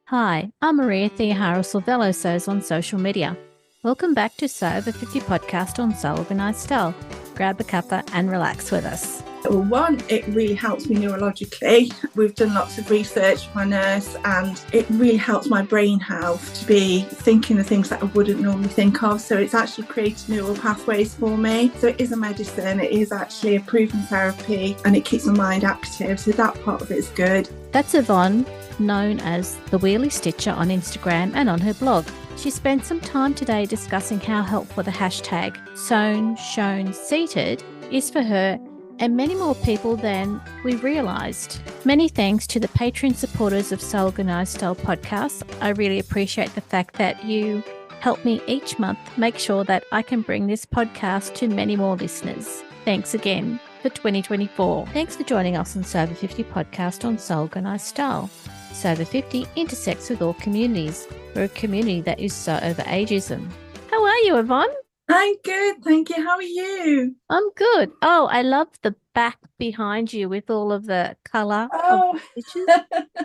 Hi, I'm Maria Theohara Silvello Sews on social media. Welcome back to Sew Over 50 podcast on Sew Organised Style. Grab a cuppa and relax with us. Well, one, it really helps me neurologically. We've done lots of research with my nurse, and it really helps my brain health to be thinking of things that I wouldn't normally think of. So it's actually created neural pathways for me. So it is a medicine, it is actually a proven therapy, and it keeps my mind active. So that part of it is good. That's Yvonne, known as the Wheelie Stitcher on Instagram and on her blog. She spent some time today discussing how helpful the hashtag Sewn, Shown, Seated is for her and many more people than we realised. Many thanks to the Patreon supporters of Sew Organised Style podcast. I really appreciate the fact that you help me each month make sure that I can bring this podcast to many more listeners. Thanks again for 2024. Thanks for joining us on Sew Over 50 podcast on Sew Organised Style. Sew Over 50 intersects with all communities. We're a community that is so over ageism. How are you, Yvonne? I'm good, thank you. How are you? I'm good. Oh, I love the back behind you with all of the colour of the stitches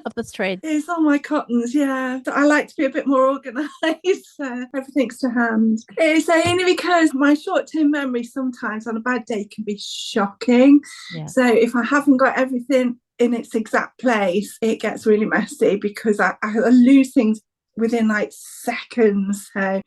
of the thread. It's all my cottons, yeah. I like to be a bit more organised. Everything's to hand. It's only because my short-term memory sometimes on a bad day can be shocking. Yeah. So if I haven't got everything in its exact place, it gets really messy because I lose things within like seconds. So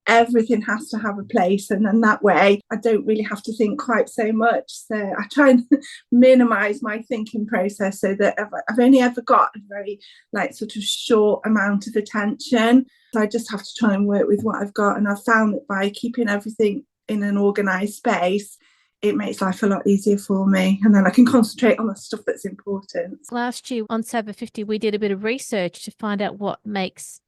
everything has to have a place, and then that way I don't really have to think quite so much. So I try and minimize my thinking process so that I've only ever got a very like sort of short amount of attention. So I just have to try and work with what I've got, and I've found that by keeping everything in an organized space, it makes life a lot easier for me, and then I can concentrate on the stuff that's important. Last year on Sew Over 50, we did a bit of research to find out what makes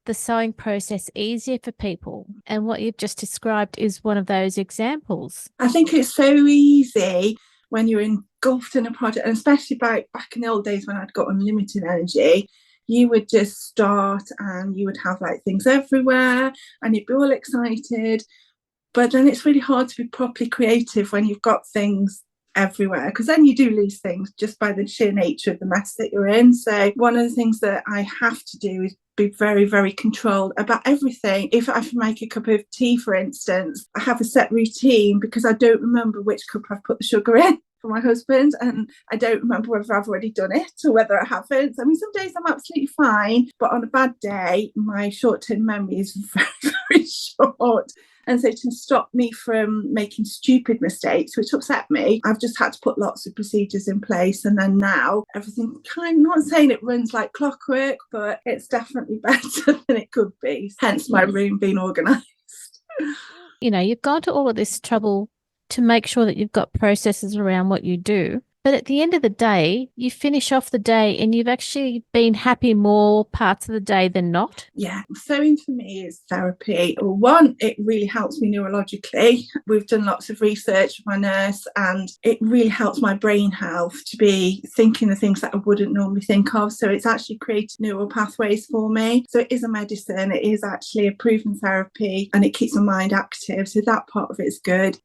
the sewing process easier for people. And what you've just described is one of those examples. I think it's so easy when you're engulfed in a project, and especially back in the old days when I'd got unlimited energy, you would just start and you would have like things everywhere and you'd be all excited. But then it's really hard to be properly creative when you've got things everywhere, because then you do lose things just by the sheer nature of the mess that you're in. So one of the things that I have to do is be very, very controlled about everything. If I make a cup of tea, for instance, I have a set routine because I don't remember which cup I've put the sugar in for my husband, and I don't remember whether I've already done it or whether I haven't. I mean, some days I'm absolutely fine, but on a bad day, my short-term memory is very, very short. And so to stop me from making stupid mistakes, which upset me, I've just had to put lots of procedures in place. And then now everything kind of, not saying it runs like clockwork, but it's definitely better than it could be. Hence my room being organised. You know, you've gone to all of this trouble to make sure that you've got processes around what you do. But at the end of the day, you finish off the day and you've actually been happy more parts of the day than not. Yeah, sewing for me is therapy. Well, one, it really helps me neurologically. We've done lots of research with my nurse, and it really helps my brain health to be thinking of things that I wouldn't normally think of. So it's actually created neural pathways for me. So it is a medicine, it is actually a proven therapy, and it keeps my mind active. So that part of it is good.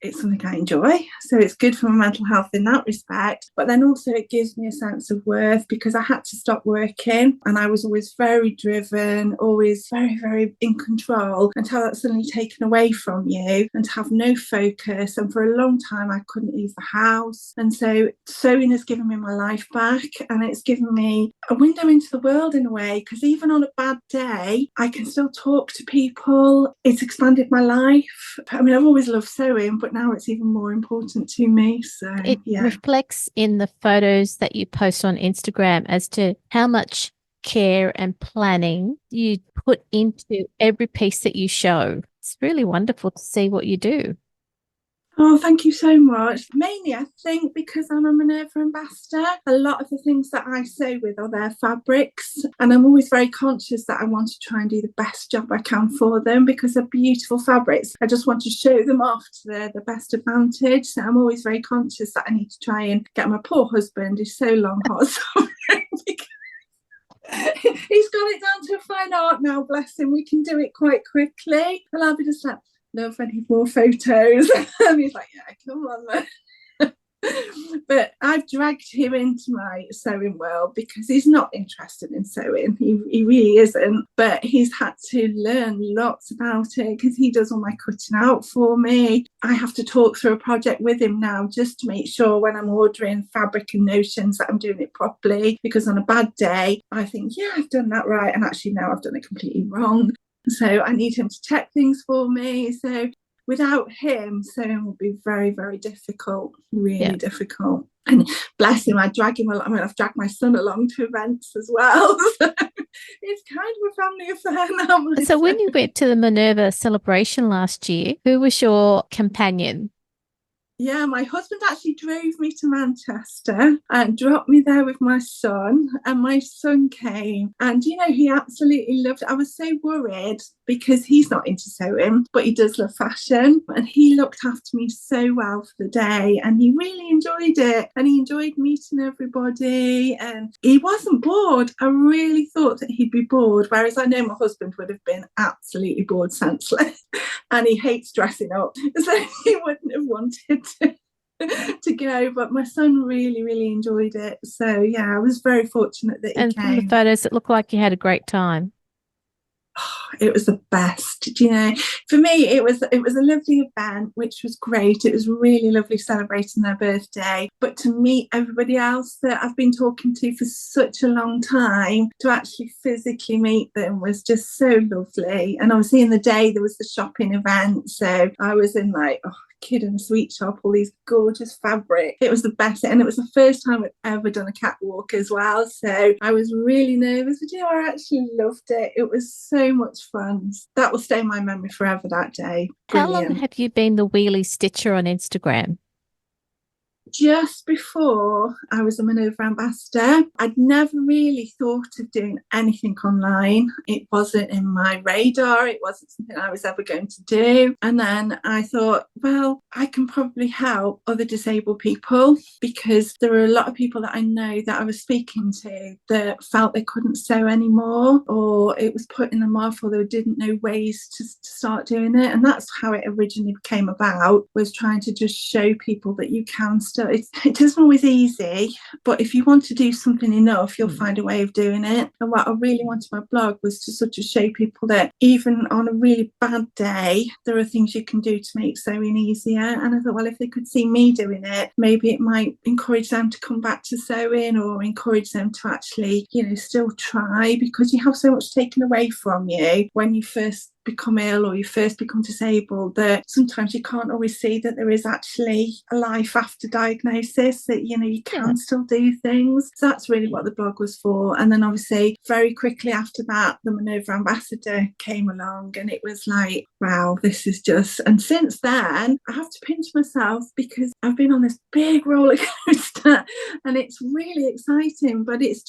It's something I enjoy. So it's good for my mental health in that respect. But then also it gives me a sense of worth, because I had to stop working and I was always very driven, always very, very in control, until that's suddenly taken away from you and to have no focus. And for a long time, I couldn't leave the house. And so sewing has given me my life back, and it's given me a window into the world in a way, because even on a bad day, I can still talk to people. It's expanded my life. I mean, I've always loved sewing, but now it's even more important to me. So it reflects in the photos that you post on Instagram as to how much care and planning you put into every piece that you show. It's really wonderful to see what you do. Oh, thank you so much. Mainly, I think, because I'm a Minerva ambassador, a lot of the things that I sew with are their fabrics. And I'm always very conscious that I want to try and do the best job I can for them, because they're beautiful fabrics. I just want to show them off to the best advantage. So I'm always very conscious that I need to try and get my poor husband, who's so long hot, he's got it down to a fine art now, bless him. We can do it quite quickly. And I'll be just like, love any more photos. And he's like, yeah, come on then. But I've dragged him into my sewing world because he's not interested in sewing. He really isn't. But he's had to learn lots about it because he does all my cutting out for me. I have to talk through a project with him now just to make sure when I'm ordering fabric and notions that I'm doing it properly. Because on a bad day, I think, yeah, I've done that right. And actually, now I've done it completely wrong. So I need him to check things for me. So without him, sewing would be very, very difficult, really difficult. And bless him, I drag him along. I mean, I've dragged my son along to events as well. So it's kind of a family affair now. So when you went to the Minerva celebration last year, who was your companion? Yeah, my husband actually drove me to Manchester and dropped me there with my son, and my son came, and he absolutely loved it. I was so worried because he's not into sewing, but he does love fashion, and he looked after me so well for the day, and he really enjoyed it, and he enjoyed meeting everybody, and he wasn't bored. I really thought that he'd be bored, whereas I know my husband would have been absolutely bored senseless. And he hates dressing up, so he wouldn't have wanted to go. But my son really, really enjoyed it. So yeah, I was very fortunate that he came. And from the photos, it looked like you had a great time. It was the best. For me, it was a lovely event, which was great. It was really lovely celebrating their birthday. But to meet everybody else that I've been talking to for such a long time, to actually physically meet them was just so lovely. And obviously in the day there was the shopping event, so I was in kid in a sweet shop, all these gorgeous fabric. It was the best, and it was the first time I'd ever done a catwalk as well, so I was really nervous, but I actually loved it. It was so much fun. That will stay in my memory forever, that day. Brilliant. How long have you been the Wheelie Stitcher on Instagram? Just before I was a Minerva ambassador, I'd never really thought of doing anything online. It wasn't in my radar. It wasn't something I was ever going to do. And then I thought, well, I can probably help other disabled people, because there are a lot of people that I know that I was speaking to that felt they couldn't sew anymore, or it was putting them off, or they didn't know ways to start doing it. And that's how it originally came about, was trying to just show people that you can still. It isn't always easy, but if you want to do something enough, you'll find a way of doing it. And what I really wanted my blog was to sort of show people that even on a really bad day, there are things you can do to make sewing easier. And I thought, well, if they could see me doing it, maybe it might encourage them to come back to sewing, or encourage them to actually, still try, because you have so much taken away from you when you first become ill or you first become disabled, that sometimes you can't always see that there is actually a life after diagnosis, that you can still do things. So that's really what the blog was for. And then obviously very quickly after that, the Minerva ambassador came along, and it was like, wow, this is just. And since then I have to pinch myself because I've been on this big roller coaster, and it's really exciting, but it's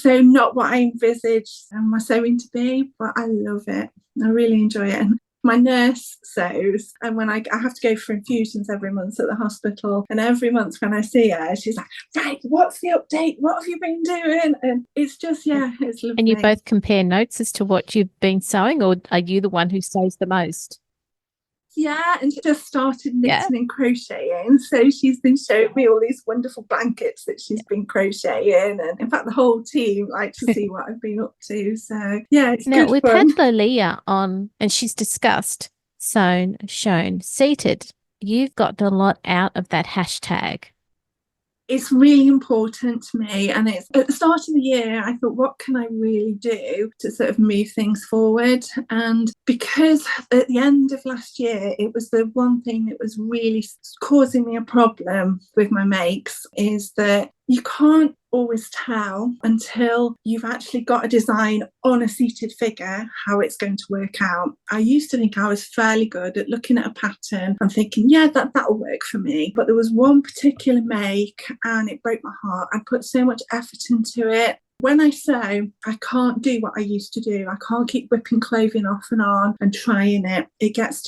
so not what I envisaged my sewing to be, but I love it. I really enjoy it. And my nurse sews, and when I have to go for infusions every month at the hospital, and every month when I see her, she's like, right, what's the update? What have you been doing? And it's just, it's lovely. And you both compare notes as to what you've been sewing, or are you the one who sews the most? Yeah, and she just started knitting and crocheting. So she's been showing me all these wonderful blankets that she's been crocheting. And in fact, the whole team like to see what I've been up to. So yeah, it's now, good we've fun. had Lilia on, and she's discussed sewn, shown, seated. You've got a lot out of that hashtag. It's really important to me, and it's at the start of the year I thought, what can I really do to sort of move things forward? And because at the end of last year, it was the one thing that was really causing me a problem with my makes, is that you can't always tell until you've actually got a design on a seated figure how it's going to work out. I used to think I was fairly good at looking at a pattern and thinking, yeah, that'll work for me. But there was one particular make and it broke my heart. I put so much effort into it. When I sew, I can't do what I used to do. I can't keep whipping clothing off and on and trying it. It gets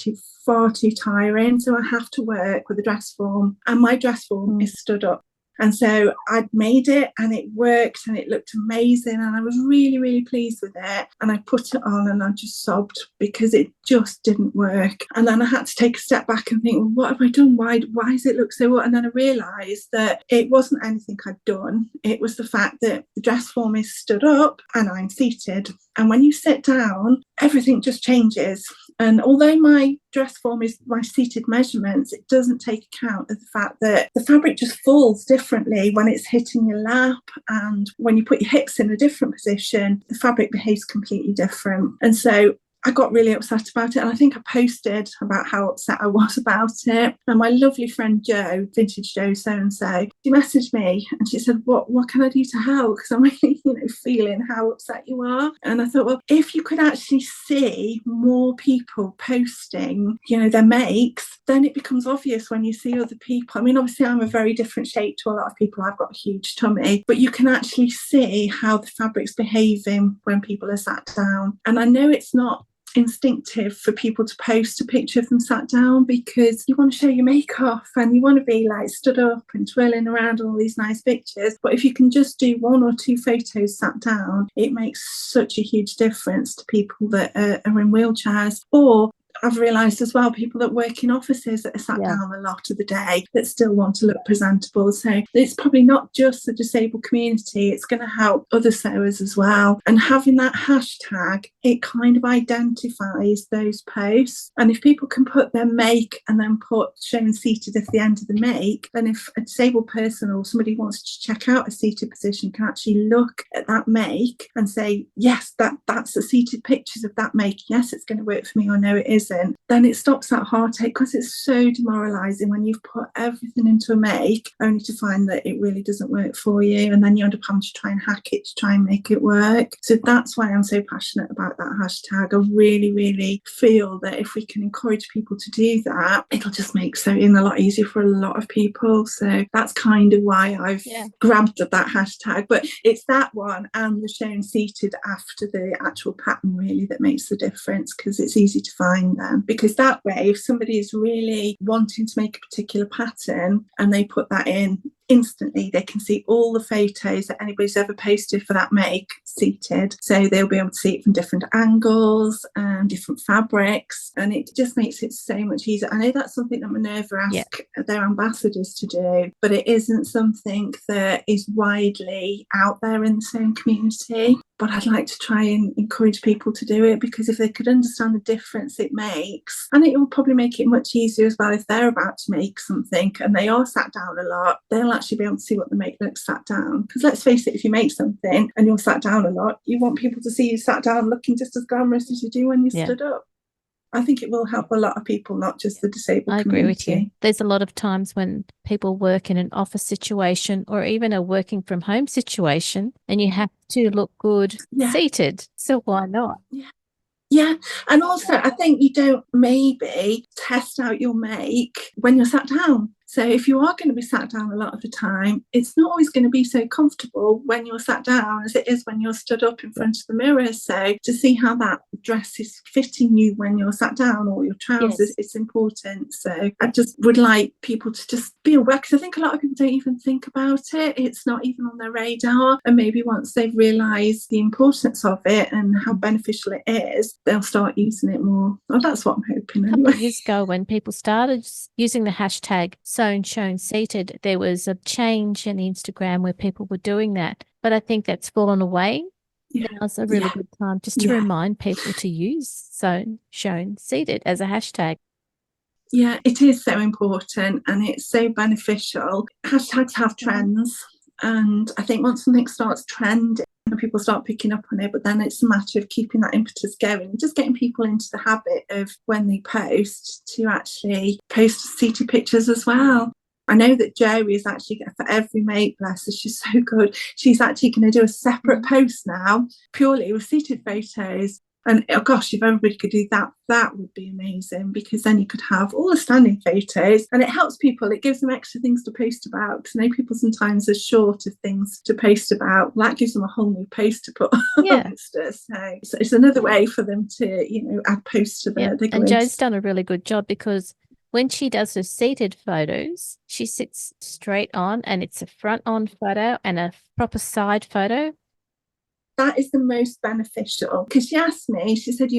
far too tiring. So I have to work with a dress form, and my dress form is stood up. And so I'd made it and it worked and it looked amazing and I was really, really pleased with it. And I put it on and I just sobbed because it just didn't work. And then I had to take a step back and think, well, what have I done? Why does it look so what? And then I realised that it wasn't anything I'd done. It was the fact that the dress form is stood up and I'm seated. And when you sit down, everything just changes. And although my dress form is my seated measurements, it doesn't take account of the fact that the fabric just falls differently when it's hitting your lap, and when you put your hips in a different position, the fabric behaves completely different. And so I got really upset about it, and I think I posted about how upset I was about it. And my lovely friend Jo, Vintage Jo Sewn, she messaged me and she said, what can I do to help? Because I'm really, feeling how upset you are. And I thought, well, if you could actually see more people posting, their makes, then it becomes obvious when you see other people. I mean, obviously I'm a very different shape to a lot of people. I've got a huge tummy, but you can actually see how the fabric's behaving when people are sat down. And I know it's not instinctive for people to post a picture of them sat down because you want to show your make off and you want to be like stood up and twirling around all these nice pictures. But if you can just do 1 or 2 photos sat down, it makes such a huge difference to people that are in wheelchairs. Or I've realised as well, people that work in offices that are sat down a lot of the day that still want to look presentable. So it's probably not just the disabled community, it's going to help other sewers as well. And having that hashtag, it kind of identifies those posts. And if people can put their make and then put shown seated at the end of the make, then if a disabled person or somebody wants to check out a seated position can actually look at that make and say, yes, that's the seated pictures of that make. Yes, it's going to work for me, or no, it isn't. Then it stops that heartache, because it's so demoralising when you've put everything into a make only to find that it really doesn't work for you, and then you end up having to try and hack it to try and make it work. So that's why I'm so passionate about that hashtag. I really, really feel that if we can encourage people to do that, it'll just make sewing a lot easier for a lot of people. So that's kind of why I've grabbed at that hashtag. But it's that one and the shown seated after the actual pattern really that makes the difference, because it's easy to find them. Because that way, if somebody is really wanting to make a particular pattern and they put that in, instantly they can see all the photos that anybody's ever posted for that make seated, so they'll be able to see it from different angles and different fabrics, and it just makes it so much easier. I know that's something that Minerva ask their ambassadors to do, but it isn't something that is widely out there in the sewing community. But I'd like to try and encourage people to do it, because if they could understand the difference it makes, and it will probably make it much easier as well if they're about to make something and they are sat down a lot, they'll actually be able to see what the make looks sat down. Because let's face it, if you make something and you're sat down a lot, you want people to see you sat down looking just as glamorous as you do when you stood up. I think it will help a lot of people, not just the disabled community. I agree with you. There's a lot of times when people work in an office situation or even a working from home situation, and you have to look good seated. So why not? Yeah. And also, I think you don't maybe test out your make when you're sat down. So if you are going to be sat down a lot of the time, it's not always going to be so comfortable when you're sat down as it is when you're stood up in front of the mirror. So to see how that dress is fitting you when you're sat down, or your trousers, it's important. So I just would like people to just be aware, because I think a lot of people don't even think about it. It's not even on their radar. And maybe once they've realised the importance of it and how beneficial it is, they'll start using it more. Well, that's what I'm hoping anyway. A couple of years ago, when people started using the hashtag Sewn, shown, seated, there was a change in Instagram where people were doing that. But I think that's fallen away. Now's a really good time just to remind people to use sewn, shown, seated as a hashtag. Yeah, it is so important and it's so beneficial. Hashtags have trends, and I think once something starts trending, people start picking up on it, but then it's a matter of keeping that impetus going, just getting people into the habit of when they post to actually post seated pictures as well. I know that Jo is actually, for every make, bless her, she's so good, she's actually going to do a separate post now purely with seated photos. And oh gosh, if everybody could do that, that would be amazing, because then you could have all the standing photos and it helps people. It gives them extra things to post about, because I know people sometimes are short of things to post about. That gives them a whole new post to put on Insta. So it's another way for them to, add posts to their And Jo's done a really good job, because When she does her seated photos, she sits straight on and it's a front on photo and a proper side photo. That is the most beneficial, because she asked me, she said,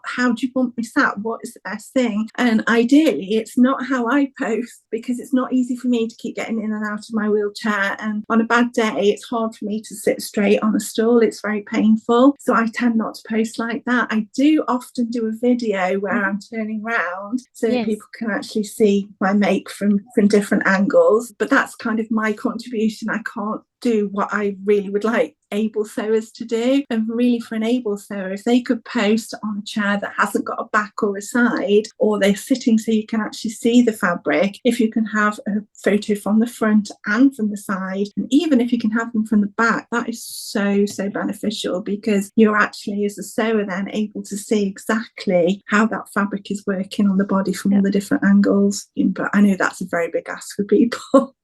how do you want me sat? What is the best thing? And ideally, it's not how I post, because it's not easy for me to keep getting in and out of my wheelchair. And on a bad day, it's hard for me to sit straight on a stool. It's very painful. So I tend not to post like that. I do often do a video where I'm turning around so that people can actually see my make from different angles. But that's kind of my contribution. I can't do what I really would like able sewers to do. And really, for an able sewer, if they could post on a chair that hasn't got a back or a side, or they're sitting so you can actually see the fabric, if you can have a photo from the front and from the side, and even if you can have them from the back, that is so beneficial, because you're actually, as a sewer, then able to see exactly how that fabric is working on the body from all the different angles. But I know that's a very big ask for people.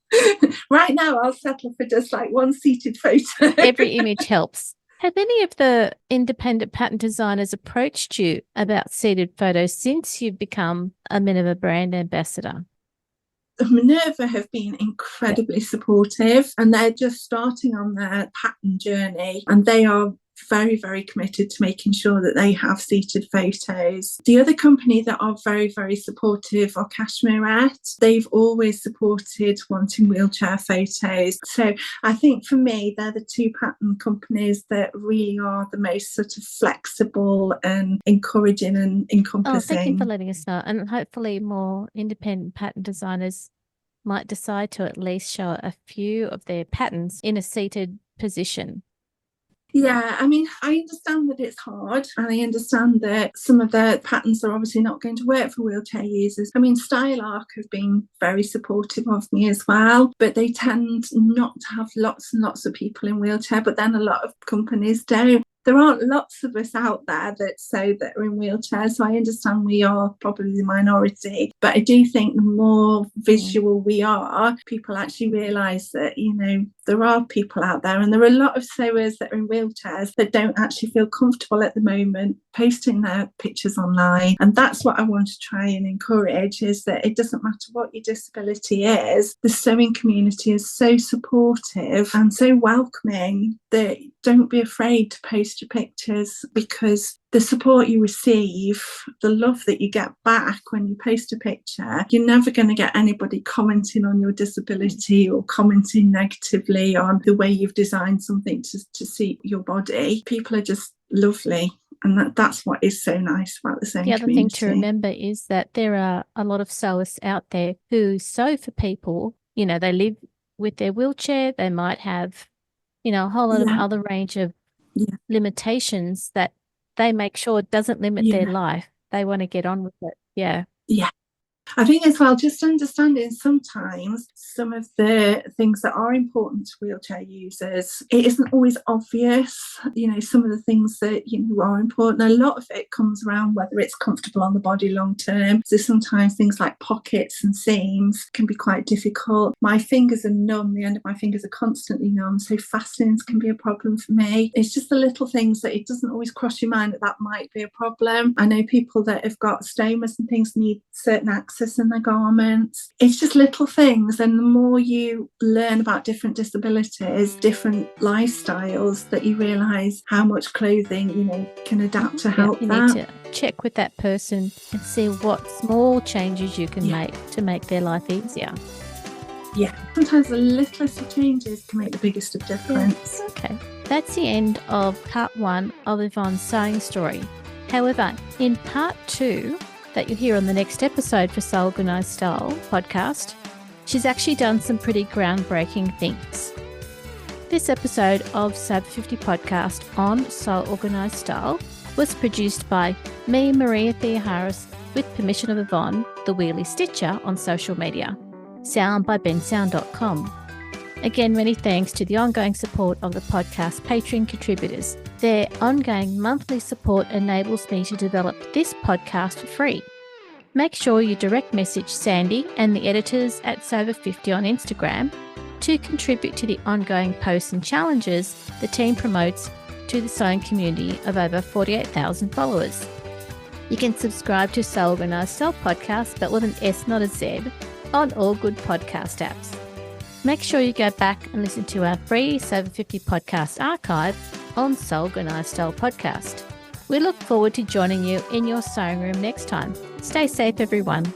Right now, I'll settle for just like one seated photo. Every image helps. Have any of the independent pattern designers approached you about seated photos since you've become a Minerva brand ambassador? Minerva have been incredibly supportive, and they're just starting on their pattern journey, and they are very committed to making sure that they have seated photos. The other company that are very supportive are Cashmerette. They've always supported wanting wheelchair photos. So I think for me, they're the two pattern companies that really are the most sort of flexible and encouraging and encompassing. Oh, thank you for letting us know. And hopefully more independent pattern designers might decide to at least show a few of their patterns in a seated position. Yeah, I mean, I understand that it's hard, and I understand that some of the patterns are obviously not going to work for wheelchair users. I mean, Style Arc have been very supportive of me as well, but they tend not to have lots and lots of people in wheelchair, but then a lot of companies do. There aren't lots of us out there that are in wheelchairs, so I understand we are probably the minority. But I do think the more visual we are, people actually realise that, there are people out there, and there are a lot of sewers that are in wheelchairs that don't actually feel comfortable at the moment posting their pictures online. And that's what I want to try and encourage, is that it doesn't matter what your disability is, the sewing community is so supportive and so welcoming that don't be afraid to post your pictures, because the support you receive, the love that you get back when you post a picture, you're never going to get anybody commenting on your disability or commenting negatively on the way you've designed something to suit your body. People are just lovely. And that's what is so nice about the sewing community. The other thing to remember is that there are a lot of sewists out there who sew for people. They live with their wheelchair. They might have, a whole lot of other range of limitations that they make sure it doesn't limit their life. They want to get on with it. Yeah. I think as well, just understanding sometimes some of the things that are important to wheelchair users, it isn't always obvious, some of the things that, are important. A lot of it comes around whether it's comfortable on the body long term. So sometimes things like pockets and seams can be quite difficult. My fingers are numb, the end of my fingers are constantly numb, so fastenings can be a problem for me. It's just the little things that it doesn't always cross your mind that might be a problem. I know people that have got stomas and things need certain access in their garments. It's just little things, and the more you learn about different disabilities, different lifestyles, that you realise how much clothing can adapt to help you that. need to check with that person and see what small changes you can make to make their life easier. Sometimes the littlest of changes can make the biggest of difference. Okay, that's the end of part 1 of Yvonne's sewing story. However, in part 2 that you'll hear on the next episode for Sew Organised Style podcast, she's actually done some pretty groundbreaking things. This episode of Sew 50 podcast on Sew Organised Style was produced by me, Maria Theoharis, with permission of Yvonne, the Wheelie Stitcher, on social media. Sound by bensound.com. Again, many thanks to the ongoing support of the podcast Patreon contributors. Their ongoing monthly support enables me to develop this podcast for free. Make sure you direct message Sandy and the editors at Sew50 on Instagram to contribute to the ongoing posts and challenges the team promotes to the sewing community of over 48,000 followers. You can subscribe to Sew Organised Self Podcast, but with an S, not a Z, on all good podcast apps. Make sure you go back and listen to our free Sew 50 podcast archive on Sew Organised Style Podcast. We look forward to joining you in your sewing room next time. Stay safe, everyone.